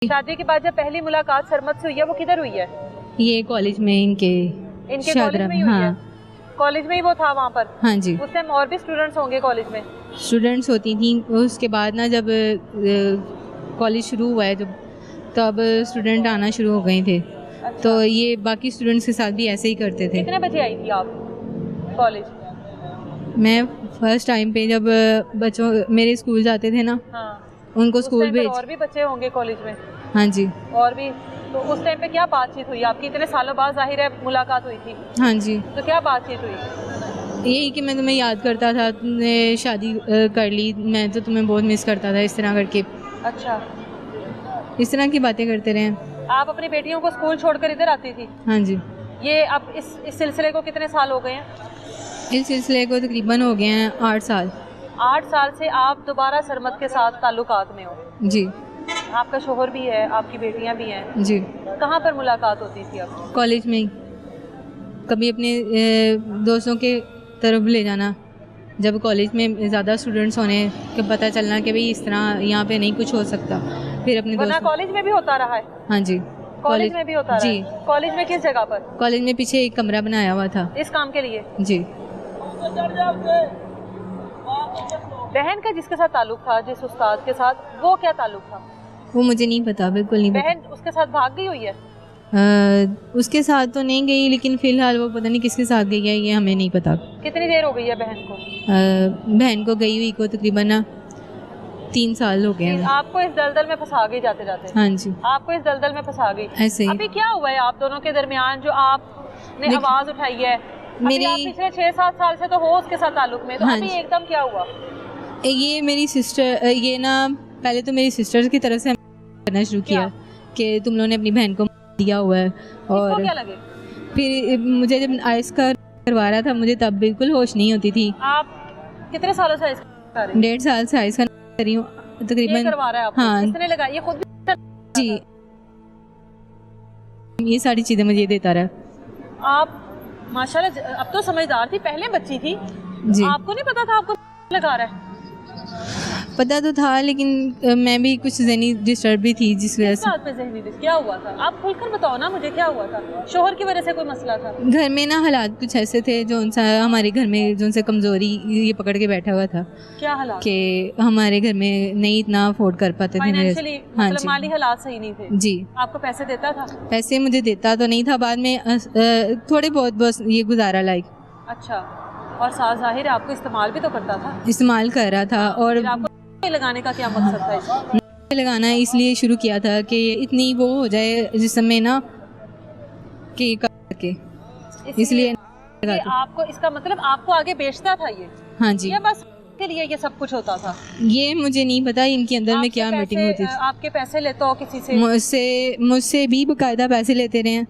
शादी के बाद जब पहली मुलाकात सरमद से हुई है वो किधर हुई है? ये कॉलेज में इनके कॉलेज में ही हुई है? कॉलेज में ही वो था वहाँ पर? हाँ जी। उस टाइम और भी स्टूडेंट्स होंगे कॉलेज में? स्टूडेंट्स होती थी। उसके बाद ना जब कॉलेज शुरू हुआ है जब तब स्टूडेंट आना शुरू हो गए थे। अच्छा। तो ये बाकी स्टूडेंट्स के साथ भी ऐसे ही करते थे। कितने बजे आई थी आप कॉलेज? मैं फर्स्ट टाइम पे जब बच्चों मेरे स्कूल जाते थे ना, हाँ। उनको स्कूल भेज। और भी बच्चे होंगे कॉलेज में? हाँ जी। और भी? तो उस टाइम पे क्या बातचीत हुई आपकी? इतने सालों बाद जाहिर है मुलाकात हुई थी। हाँ जी। तो क्या बातचीत हुई? यही कि मैं तुम्हें याद करता था, तुमने शादी कर ली, मैं तो तुम्हें बहुत मिस करता था, इस तरह करके। अच्छा। इस तरह की बातें करते रहे। आप अपनी बेटियों को स्कूल छोड़कर इधर आती थी? हाँ जी। ये अब इस सिलसिले को कितने साल हो गए हैं? इस सिलसिले को तकरीबन हो गए हैं 8 साल। 8 साल से आप दोबारा सरमद के साथ ताल्लुकात में हो? जी। आपका शोहर भी है, आपकी बेटियां भी हैं। जी। कहाँ पर मुलाकात होती थी आपकी? कॉलेज में ही। कभी अपने दोस्तों के तरफ ले जाना, जब कॉलेज में ज़्यादा स्टूडेंट्स होने के पता चलना कि भाई इस तरह यहाँ पे नहीं कुछ हो सकता, फिर अपने दोस्तों। कॉलेज में भी होता रहा है? हाँ जी। कॉलेज में भी होता रहा जी। है? कॉलेज में किस जगह पर? कॉलेज में पीछे एक कमरा बनाया हुआ था इस काम के लिए? जी। बहन का जिसके साथ ताल्लुक था, जिस उस्ताद के साथ, वो क्या ताल्लुक था? वो मुझे नहीं पता, बिल्कुल नहीं पता। बहन उसके साथ भाग गई हुई है? उसके साथ तो नहीं गई, लेकिन फ़िलहाल वो पता नहीं किसके साथ गई है, ये हमें नहीं पता। कितनी देर हो गई है बहन को? बहन को गई हुई को तकरीबन 3 साल हो गए हैं। आपको इस दलदल में फंसा गई जाते जाते? हाँ जी। आपको इस दलदल में फंसा गई ऐसे ही। अभी क्या हुआ है आप दोनों के दरमियान जो आपने आवाज उठाई है? मेरी आप पिछले 6-7 साल से तो हो उसके साथ ताल्लुक में, तो हाँ अभी जी। एकदम क्या हुआ? ये मेरी सिस्टर, ये ना पहले तो मेरी सिस्टर की तरफ से करना शुरू किया कि तुम लोगों ने अपनी बहन को दिया हुआ है। और क्या लगे? फिर मुझे जब आइस का करवा रहा था, मुझे तब बिल्कुल होश नहीं होती थी। आप कितने सालों से आइस कर रहे हैं? 1.5 साल से आइस का कर रही हूँ तकरीबन। करवा रहा है आपको? हाँ। किसने लगाई? ये खुद भी? जी। ये सारी चीज़ें मुझे देता रहा। आप माशाल्लाह अब तो समझदार थी, पहले बच्ची थी जी। आपको नहीं पता था आपको लगा रहा है? पता तो था, लेकिन मैं भी कुछ ज़हनी डिस्टर्ब भी थी, जिस वजह से। पे ज़हनी क्या हुआ था? आप खुलकर बताओ ना मुझे, क्या हुआ था? शोहर की वजह से कोई मसला था? घर में ना हालात कुछ ऐसे थे जो उनसे हमारे घर में जो उनसे कमज़ोरी ये पकड़ के बैठा हुआ था। क्या हालात? कि हमारे घर में नहीं इतना अफोर्ड कर पाते थे। हाँ मतलब जी। माली हालात सही नहीं थे? जी। आपको पैसे देता था? पैसे मुझे देता तो नहीं था, बाद में थोड़े बहुत बस ये गुजारा लायक। अच्छा। और साथ जाहिर है आपको इस्तेमाल भी तो करता था? इस्तेमाल कर रहा था। और आपको लगाने का क्या मकसद था इसमें? लगाना इसलिए शुरू किया था कि इतनी वो हो जाए जिस्म में ना कि करके, इसलिए आपको इसका मतलब आपको आगे बेचता था ये? हाँ जी। ये बस के लिए ये सब कुछ होता था? ये मुझे नहीं पता इनके अंदर में क्या मीटिंग होती थी। आपके पैसे लेता हो किसी से? मुझसे भी बाकायदा पैसे लेते रहे हैं,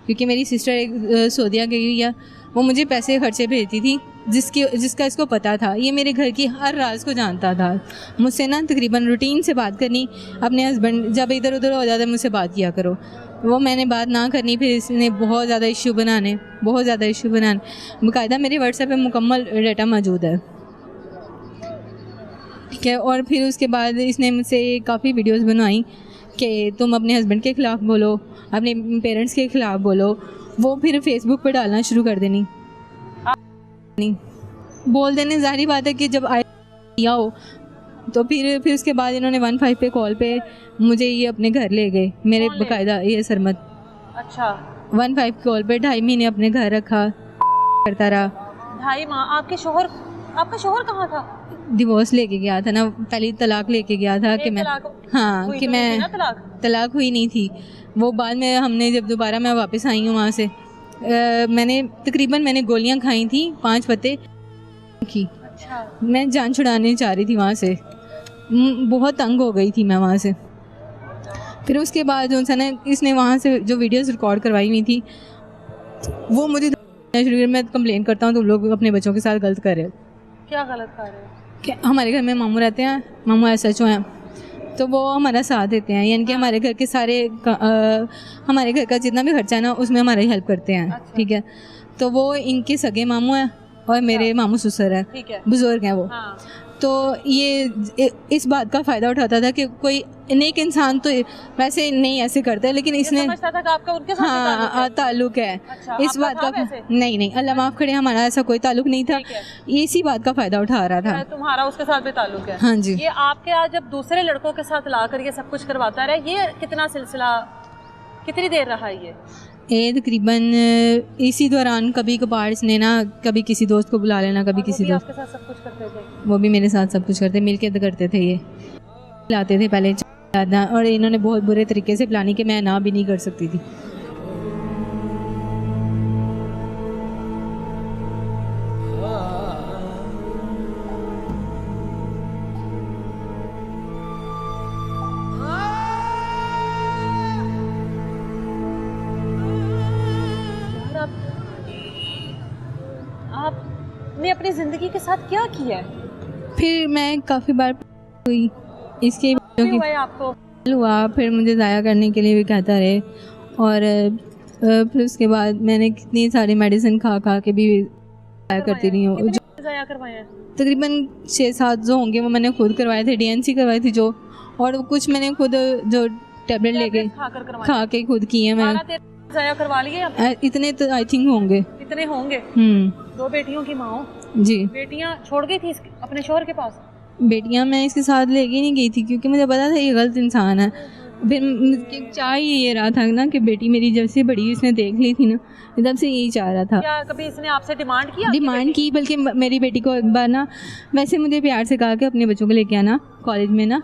क्योंकि मेरी सिस्टर एक सऊदीया गई हुई है, वो मुझे पैसे खर्चे भेजती थी, जिसका इसको पता था। ये मेरे घर की हर राज को जानता था। मुझसे ना तकरीबन रूटीन से बात करनी, अपने हस्बैंड जब इधर उधर हो जाता है मुझसे बात किया करो, वो मैंने बात ना करनी, फिर इसने बहुत ज़्यादा इशू बनाने, बाकायदा मेरे व्हाट्सएप पे मुकम्मल डाटा मौजूद है, ठीक है। और फिर उसके बाद इसने मुझसे काफ़ी वीडियोस बनवाई कि तुम अपने हस्बैंड के ख़िलाफ़ बोलो, अपने पेरेंट्स के ख़िलाफ़ बोलो, वो फिर फेसबुक पे डालना शुरू कर देनी, नहीं बोल देने। ज़ाहिर बात है कि जब आया हो तो फिर उसके बाद इन्होंने 15 पे कॉल पे मुझे ये अपने घर ले गए, मेरे बाकायदा ये सरमद। अच्छा। 15 कॉल पे 2.5 महीने अपने घर रखा, करता रहा। 2.5 माह? आपका शोहर कहाँ था? डिवोर्स लेके गया था ना, पहली तलाक लेके गया था कि मैं, हाँ कि मैं, तलाक हुई नहीं थी वो। बाद में हमने जब दोबारा मैं वापस आई हूँ वहाँ से, मैंने गोलियाँ खाई थी 5 पत्ते की। अच्छा। मैं जान छुड़ाने जा रही थी वहाँ से, बहुत तंग हो गई थी मैं वहाँ से। फिर उसके बाद जो ना इसने वहाँ से जो वीडियोस रिकॉर्ड करवाई हुई थी वो मुझे मैं कंप्लेन करता हूँ तुम लोग अपने बच्चों के साथ गलत कर रहे हो। क्या गलत कर रहे हो? कि हमारे घर में मामू रहते हैं, मामू SHO हैं, तो वो हमारा साथ देते हैं, यानी कि हमारे घर के सारे हमारे घर का जितना भी खर्चा है ना उसमें हमारी हेल्प करते हैं। अच्छा। ठीक है। तो वो इनके सगे मामू हैं और मेरे मामू ससुर हैं, बुजुर्ग हैं वो। हाँ। तो ये इस बात का फ़ायदा उठाता था कि कोई नेक इंसान तो वैसे नहीं ऐसे करता है, लेकिन इसने समझता था कि आपका उनके साथ हाँ ताल्लुक है। अच्छा, इस बात का नहीं अल्लाह माफ़ करे, हमारा ऐसा कोई ताल्लुक नहीं था, इसी बात का फ़ायदा उठा रहा था। तुम्हारा उसके साथ भी ताल्लुक है? हाँ जी। ये आपके आज जब दूसरे लड़कों के साथ ला कर ये सब कुछ करवाता रहा, ये कितना सिलसिला कितनी देर रहा ये तकरीबन इसी दौरान कभी कभार इसने ना कभी किसी दोस्त को बुला लेना, कभी किसी दोस्त। आपके साथ सब कुछ करते थे? वो भी मेरे साथ सब कुछ करते, मिल के करते थे। ये लाते थे पहले और इन्होंने बहुत बुरे तरीके से प्लानिंग कि मैं ना भी नहीं कर सकती थी। आपने अपनी ज़िंदगी के साथ क्या किया है? फिर मैं काफ़ी बार हुई इसके आपको हुआ, फिर मुझे ज़ाया करने के लिए भी कहता रहे, और फिर उसके बाद मैंने कितनी सारी मेडिसिन खा के भी ज़ाया करती रही हूँ। ज़ाया करवाया तकरीबन 6-7 जो होंगे वो मैंने खुद करवाए थे, DNC करवाई थी जो, और कुछ मैंने खुद जो टैबलेट लेके खा के खुद किए। मैं ज़ाया करवा लिए इतने तो आई थिंक होंगे, इतने होंगे। 2 बेटियों की माँ जी। बेटियाँ छोड़ गई थी अपने शोहर के पास? बेटियां मैं इसके साथ लेके नहीं गई थी क्योंकि मुझे पता था ये गलत इंसान है। फिर चाह ये रहा था ना कि बेटी मेरी जब से बड़ी इसने देख ली थी ना, तब से यही चाह रहा था। क्या कभी इसने आपसे डिमांड की? बल्कि मेरी बेटी को एक बार ना वैसे मुझे प्यार से कहा कि अपने बच्चों को लेके आना, कॉलेज में ना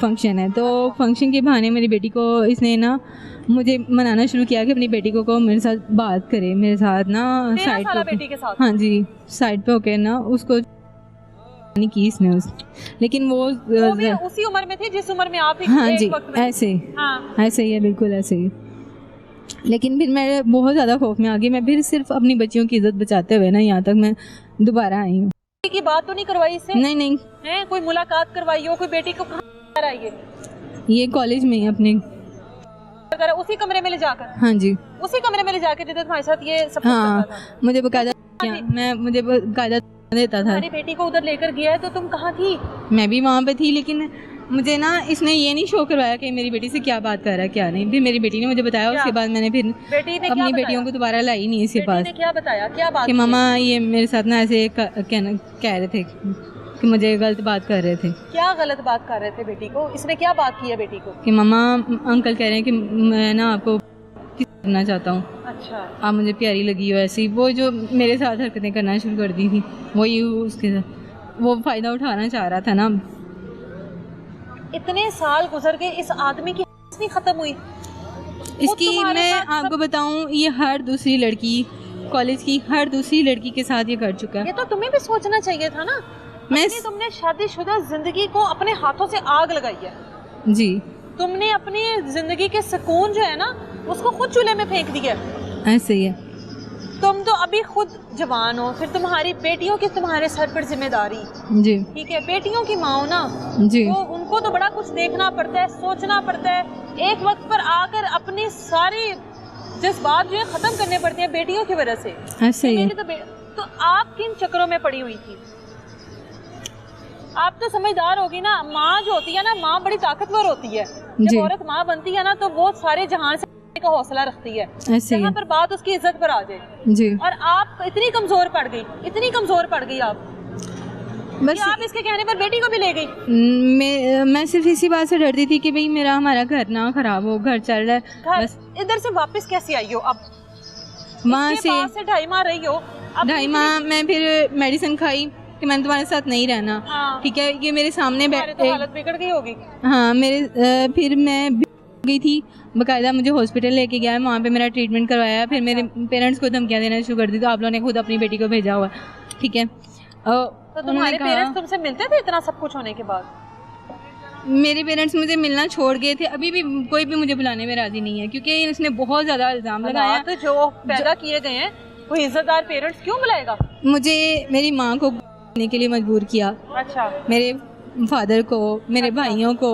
फंक्शन है। तो फंक्शन के बहाने मेरी बेटी को इसने ना मुझे मनाना शुरू किया कि अपनी बेटी को मेरे साथ बात करे, मेरे साथ ना साइड पे, हाँ जी, साइड पे होके ना उसको नहीं की इसने लेकिन वो भी उसी उम्र में थी जिस उम्र में आप? हाँ जी, ऐसे ऐसे ही है, बिल्कुल ऐसे ही। लेकिन फिर मैं बहुत ज़्यादा खौफ में आ गई। मैं फिर सिर्फ अपनी बच्चियों की इज्जत बचाते हुए ना यहाँ तक मैं दोबारा आई हूँ। की बात तो नहीं करवाई इससे? नहीं है, कोई मुलाकात करवाई हो? कोई बेटी को कहाँ आई है? ये कॉलेज में ही अपने उसी कमरे में ले जाकर? हाँ जी, उसी कमरे में ले जाकर जिधर तुम्हारे साथ ये सब हाँ, मुझे बाकायदा देता था। मेरी बेटी को उधर लेकर गया है, तो तुम कहाँ थी? मैं भी वहाँ पे थी, लेकिन मुझे ना इसने ये नहीं शो करवाया कि मेरी बेटी से क्या बात कर रहा है क्या नहीं। फिर मेरी बेटी ने मुझे बताया, उसके बाद मैंने फिर अपनी बेटियों को दोबारा लाई नहीं इसके पास। क्या बताया, क्या बात? कि मामा ये मेरे साथ ना ऐसे कह रहे थे कि मुझे गलत बात कर रहे थे। क्या गलत बात कर रहे थे बेटी को? इसने क्या बात की है बेटी को? कि मामा अंकल कह रहे हैं कि मैं ना आपको करना चाहता हूँ। अच्छा। आप मुझे प्यारी लगी हो ऐसी। वो जो मेरे साथ हरकतें करना शुरू कर दी थी, वही उसके साथ वो फ़ायदा उठाना चाह रहा था ना। इतने साल गुजर गए, इस आदमी की नहीं ख़त्म हुई इसकी? मैं आपको बताऊँ, ये हर दूसरी लड़की, कॉलेज की हर दूसरी लड़की के साथ ये कर चुका है। ये तो तुम्हें भी सोचना चाहिए था ना। तुमने शादीशुदा जिंदगी को अपने हाथों से आग लगाई है जी। तुमने अपनी जिंदगी के सुकून जो है ना उसको खुद चूल्हे में फेंक दिया। ऐसे ही है। तुम तो अभी खुद जवान हो, फिर तुम्हारी बेटियों की तुम्हारे सर पर जिम्मेदारी जी। ठीक है, बेटियों की माँ हो ना जी, तो उनको तो बड़ा कुछ देखना पड़ता है, सोचना पड़ता है। एक वक्त पर आकर अपनी सारी जज्बात जो है खत्म करने पड़ते हैं बेटियों की वजह से। ऐसे ही है। तो आप किन चक्रों में पड़ी हुई थी? आप तो समझदार होगी ना। माँ जो होती है ना, माँ बड़ी ताकतवर होती है। जब औरत माँ बनती है ना तो वो सारे जहान से का हौसला रखती है, जहाँ पर बात उसकी इज्जत पर आ जाए जी। और आप इतनी कमजोर पड़ गई, इतनी कमजोर पड़ गई आप, बस आप इसके कहने पर बेटी को भी ले गई। मैं सिर्फ इसी बात से डरती थी कि भाई मेरा हमारा घर ना खराब हो, घर चल रहा है। बस इधर से वापस कैसे आई हो? अब वहाँ से 2.5 माह रही हो। 2.5 माह मैं फिर मेडिसिन खाई कि मैंने तुम्हारे साथ नहीं रहना। ठीक है, ये मेरे सामने तो हालत बिगड़ गई होगी। हाँ, मेरे फिर मैं गई थी, बाकायदा मुझे हॉस्पिटल लेके गया, वहाँ पे मेरा ट्रीटमेंट करवाया। फिर मेरे पेरेंट्स को धमकियाँ देना शुरू कर दी, तो आप लोगों ने खुद अपनी बेटी को भेजा हुआ। ठीक है, तो तुम्हारे पेरेंट्स तुमसे मिलते थे इतना सब कुछ होने के बाद? मेरे पेरेंट्स मुझे मिलना छोड़ गए थे। अभी भी कोई भी मुझे बुलाने में राजी नहीं है क्योंकि इसने बहुत ज़्यादा इल्ज़ाम लगाया। तो जो पैदा किए गए हैं वो इज्जतदार पेरेंट्स क्यों बुलाएगा? मुझे मेरी माँ को बुलाने के लिए मजबूर किया। अच्छा। मेरे फादर को, मेरे भाइयों को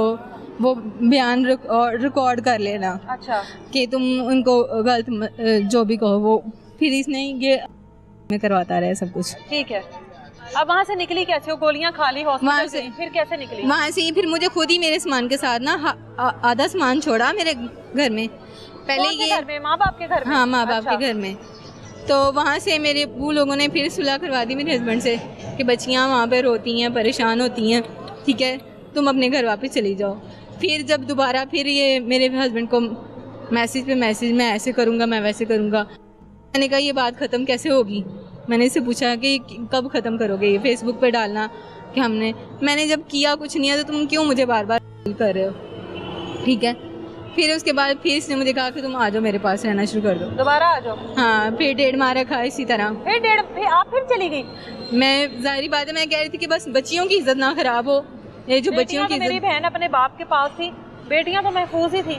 वो बयान रिकॉर्ड कर लेना। अच्छा। कि तुम उनको गलत जो भी कहो वो। फिर इसने ये में करवाता रहे सब कुछ। ठीक है। अब वहाँ से निकली कैसे हो? गोलियां खा ली हॉस्पिटल से, फिर कैसे निकली? वहाँ से फिर मुझे खुद ही मेरे सामान के साथ ना आधा सामान छोड़ा मेरे घर में। पहले ये घर में, माँ बाप के घर में? हाँ, माँ बाप के घर में। तो वहाँ से मेरे वो लोगों ने फिर सुलह करवा दी मेरे हस्बैंड से कि बच्चियाँ वहाँ पे रोती हैं, परेशान होती हैं, ठीक है तुम अपने घर वापस चली जाओ। फिर जब दोबारा फिर ये मेरे हस्बैंड को मैसेज पे मैसेज, मैं ऐसे करूँगा, मैं वैसे करूँगा। मैंने कहा ये बात ख़त्म कैसे होगी? मैंने इससे पूछा कि कब ख़त्म करोगे ये फेसबुक पे डालना कि मैंने जब किया कुछ नहीं है तो तुम क्यों मुझे बार बार कर रहे हो, ठीक है। फिर उसके बाद फिर इसने मुझे कहा कि तुम आ जाओ मेरे पास रहना शुरू कर दो, दोबारा आ जाओ। हाँ, फिर 1.5 माह रखा इसी तरह। फिर आप फिर चली गई? मैं जाहिर बात है मैं कह रही थी कि बस बच्चियों की इज्जत ना खराब हो, ये जो बच्चियों की मेरी बहन अपने बाप के पास थी, बेटियां तो महफूज ही थी,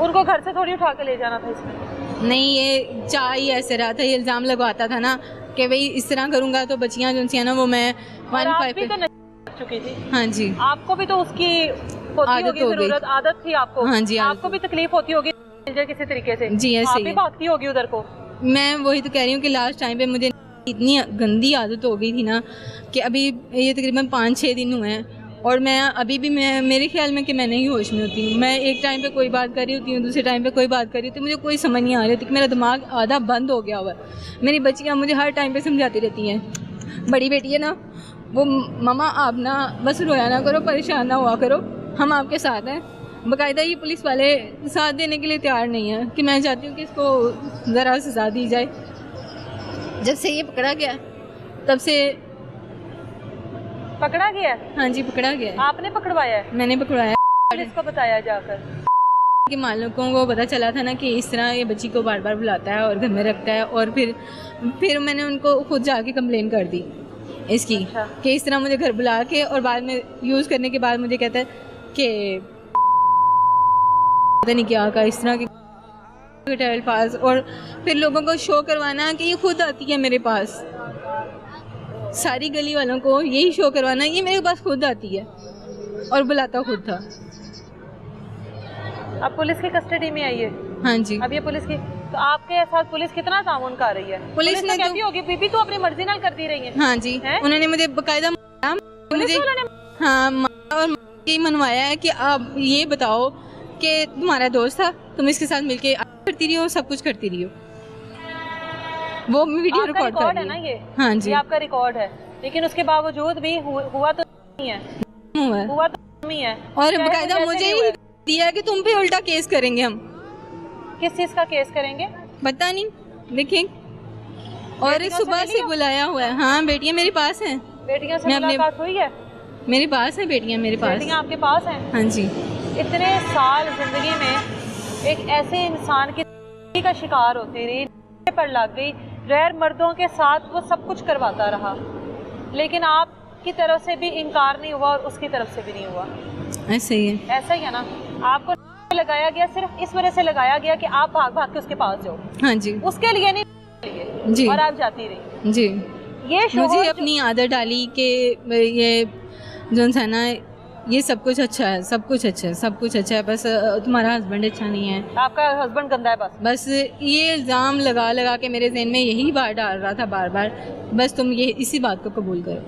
उनको घर से थोड़ी उठा के ले जाना था इसमें। नहीं, ये चाह ही ऐसे रहा था, ये इल्ज़ाम लगवाता था ना कि भाई इस तरह करूँगा तो बच्चियाँ जो सी ना वो मैं 1-5 पे चुकी थी। हाँ जी, आपको भी तो उसकी होती होगी जरूरत, आदत थी आपको। हाँ जी, आपको भी तकलीफ होती होगी किसी तरीके से जी, ऐसे ही भागती होगी उधर को। मैं वही तो कह रही हूँ कि लास्ट टाइम पे मुझे इतनी गंदी आदत हो गई थी ना कि अभी ये तकरीबन 5-6 दिन हुए हैं और मैं अभी भी मेरे ख्याल में कि मैं नहीं होश में होती हूँ। मैं एक टाइम पे कोई बात कर रही होती हूँ, दूसरे टाइम पे कोई बात कर रही होती हूँ, मुझे कोई समझ नहीं आ रही होती कि मेरा दिमाग आधा बंद हो गया हुआ है। मेरी बच्चियाँ मुझे हर टाइम पे समझाती रहती हैं। बड़ी बेटी है ना, वो ममा आप ना बस रोया ना करो, परेशान ना हुआ करो, हम आपके साथ हैं। बाकायदा ये पुलिस वाले साथ देने के लिए तैयार नहीं है कि मैं चाहती हूँ कि इसको ज़रा सज़ा दी जाए। जब से ये पकड़ा गया तब से पकड़ा गया? हाँ जी, पकड़ा गया। आपने पकड़वाया है? मैंने पकड़वाया। पुलिस को बताया जाकर कि मालिकों को पता चला था ना कि इस तरह ये बच्ची को बार बार बुलाता है और घर में रखता है, और फिर मैंने उनको खुद जाके कंप्लेन कर दी इसकी। अच्छा। कि इस तरह मुझे घर बुला के और बाद में यूज़ करने के बाद मुझे कहता है कि पता नहीं क्या का, इस तरह के अल्फाज, और फिर लोगों को शो करवाना कि ये खुद आती है मेरे पास, सारी गली वालों को यही शो करवाना ये मेरे पास खुद आती है और बुलाता खुद था। अब पुलिस की कस्टडी में आई है? हाँ जी। अब ये पुलिस की, तो आपके साथ पुलिस कितना ताउन कर रही है? पुलिस ने कहती होगी बीबी तो अपनी मर्जी नाल कर दी रही है। हाँ जी, उन्होंने मुझे बकायदा मुझे हाँ और ये मनवाया है कि आप ये बताओ कि तुम्हारा दोस्त था, तुम इसके साथ मिलके करती रही हो, सब कुछ करती रही हो। वो वीडियो रिकॉर्ड कर है ना ये? हाँ जी, ये आपका रिकॉर्ड है, लेकिन उसके बावजूद भी हुआ तो नहीं है, हुआ तो नहीं है। और बकायदा मुझे ही दिया है कि तुम पे उल्टा केस करेंगे हम। किस चीज का केस करेंगे? पता नहीं, देखें। और सुबह से बुलाया हुआ है। हाँ, बेटियां मेरे पास हैं। बेटियां से मुलाकात हुई है? मेरे पास है बेटियां, मेरे पास। बेटियां आपके पास हैं? हाँ जी। इतने साल जिंदगी में एक ऐसे इंसान की का शिकार होती रही, पर लग गई, गैर मर्दों के साथ वो सब कुछ करवाता रहा, लेकिन आपकी तरफ से भी इनकार नहीं हुआ और उसकी तरफ से भी नहीं हुआ। ऐसे ही है। ऐसा ही है ना? आपको लगाया गया सिर्फ इस वजह से लगाया गया कि आप भाग भाग के उसके पास जाओ। हाँ जी। उसके लिए नहीं जी, और आप जाती रही जी। ये मुझे अपनी आदत डाली कि ये जो है ना, ये सब कुछ अच्छा है, सब कुछ अच्छा है, सब कुछ अच्छा है, बस तुम्हारा हस्बैंड अच्छा नहीं है, आपका हस्बैंड गंदा है, बस ये इल्ज़ाम लगा लगा के मेरे ज़हन में यही बात डाल रहा था बार बार, बस तुम ये इसी बात को कबूल करो।